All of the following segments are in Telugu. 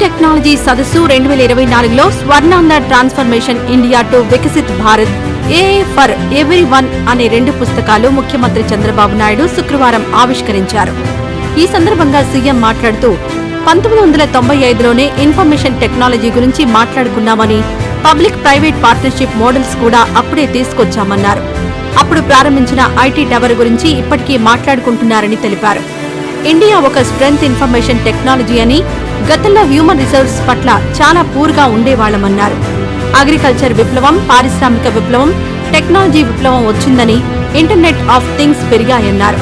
టెక్నాలజీ సదస్సు 2024లో Swarnandhra transformation India to Viksit Bharat AI for everyone అనే 2 పుస్తకాలు ముఖ్యమంత్రి చంద్రబాబు నాయుడు శుక్రవారం ఆవిష్కరించారు. ఈ సందర్భంగా సీఎం మాట్లాడుతూ 1995లోనే ఇన్ఫర్మేషన్ టెక్నాలజీ గురించి మాట్లాడుకున్నామని, పబ్లిక్ ప్రైవేట్ పార్ట్నర్షిప్ మోడల్స్ కూడా అప్పుడే తీసుకొచ్చామన్నారు. అప్పుడు ప్రారంభించిన ఐటీ టవర్ గురించి ఇప్పటికీ మాట్లాడుకుంటున్నారని తెలిపారు. ఇండియా ఒక స్ట్రెంగ్త్ ఇన్ఫర్మేషన్ టెక్నాలజీ అని, గతంలో హ్యూమన్ రిసోర్స్ పట్ల చాలా పూర్గా ఉండేవాళ్లమన్నారు. అగ్రికల్చర్ విప్లవం, పారిశ్రామిక విప్లవం, టెక్నాలజీ విప్లవం వచ్చిందని, ఇంటర్నెట్ ఆఫ్ థింగ్స్ పెరిగాయన్నారు.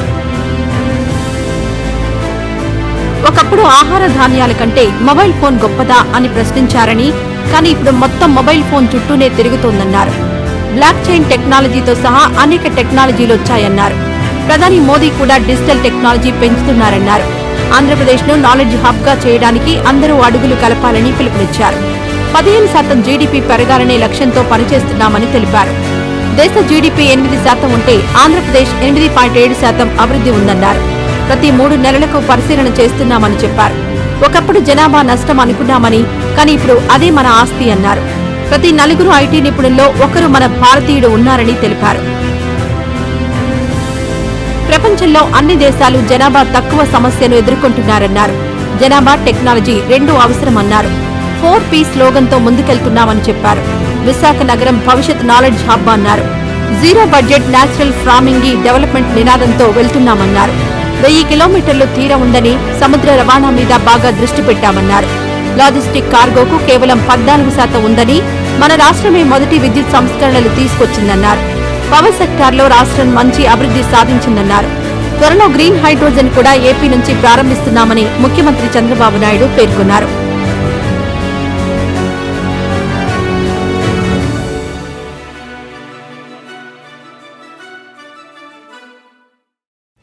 ఒకప్పుడు ఆహార ధాన్యాల కంటే మొబైల్ ఫోన్ గొప్పదా అని ప్రశ్నించారని, కానీ ఇప్పుడు మొత్తం మొబైల్ ఫోన్ చుట్టూనే తిరుగుతోందన్నారు. బ్లాక్ చైన్ టెక్నాలజీతో సహా అనేక టెక్నాలజీలు వచ్చాయన్నారు. ప్రధాని మోదీ కూడా డిజిటల్ టెక్నాలజీ పెంచుతున్నారన్నారు. ఆంధ్రప్రదేశ్ను నాలెడ్జ్ హబ్ గా చేయడానికి అందరూ అడుగులు కలపాలని పిలుపునిచ్చారు. 15% జీడీపీ పెరగాలనే లక్ష్యంతో పనిచేస్తున్నామని తెలిపారు. దేశ జీడీపీ 8% ఉంటే ఆంధ్రప్రదేశ్ 8.7% అభివృద్ధి ఉందన్నారు. ప్రతి 3 నెలలకు పరిశీలన చేస్తున్నామని చెప్పారు. ఒకప్పుడు జనాభా నష్టం అనుకున్నామని, కానీ ఇప్పుడు అదే మన ఆస్తి అన్నారు. ప్రతి 4 ఐటీ నిపుణుల్లో ఒకరు మన భారతీయుడు ఉన్నారని తెలిపారు. ప్రపంచంలో అన్ని దేశాలు జనాభా తక్కువ సమస్యను ఎదుర్కొంటున్నారన్నారు. జనాభా, టెక్నాలజీ 2 అవసరమన్నారు. 4P స్లోగన్తో ముందుకెళ్తున్నామని చెప్పారు. విశాఖ నగరం భవిష్యత్ నాలెడ్జ్ హబ్ అన్నారు. Zero budget natural farming development నినాదంతో వెళ్తున్నామన్నారు. 1000 కిలోమీటర్లు తీరం ఉందని, సముద్ర రవాణా మీద బాగా దృష్టి పెట్టామన్నారు. లాజిస్టిక్ కార్గోకు కేవలం 14% ఉందని, మన రాష్ట్రమే మొదటి విద్యుత్ సంస్కరణలు తీసుకొచ్చిందన్నారు. పవర్ సెక్టార్లో రాష్ట్రం మంచి అభివృద్ధి సాధించిందన్నారు. త్వరలో గ్రీన్ హైడ్రోజన్ కూడా ఏపీ నుంచి ప్రారంభిస్తున్నామని ముఖ్యమంత్రి చంద్రబాబు నాయుడు పేర్కొన్నారు.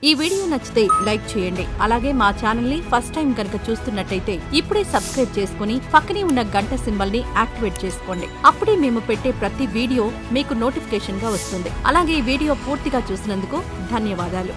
ఈ వీడియో నచ్చితే లైక్ చేయండి. అలాగే మా ఛానల్ ని ఫస్ట్ టైం కనుక చూస్తున్నట్టయితే ఇప్పుడే సబ్స్క్రైబ్ చేసుకుని పక్కనే ఉన్న గంట సింబల్ ని యాక్టివేట్ చేసుకోండి. అప్పుడే మేము పెట్టే ప్రతి వీడియో మీకు నోటిఫికేషన్ గా వస్తుంది. అలాగే ఈ వీడియో పూర్తిగా చూసినందుకు ధన్యవాదాలు.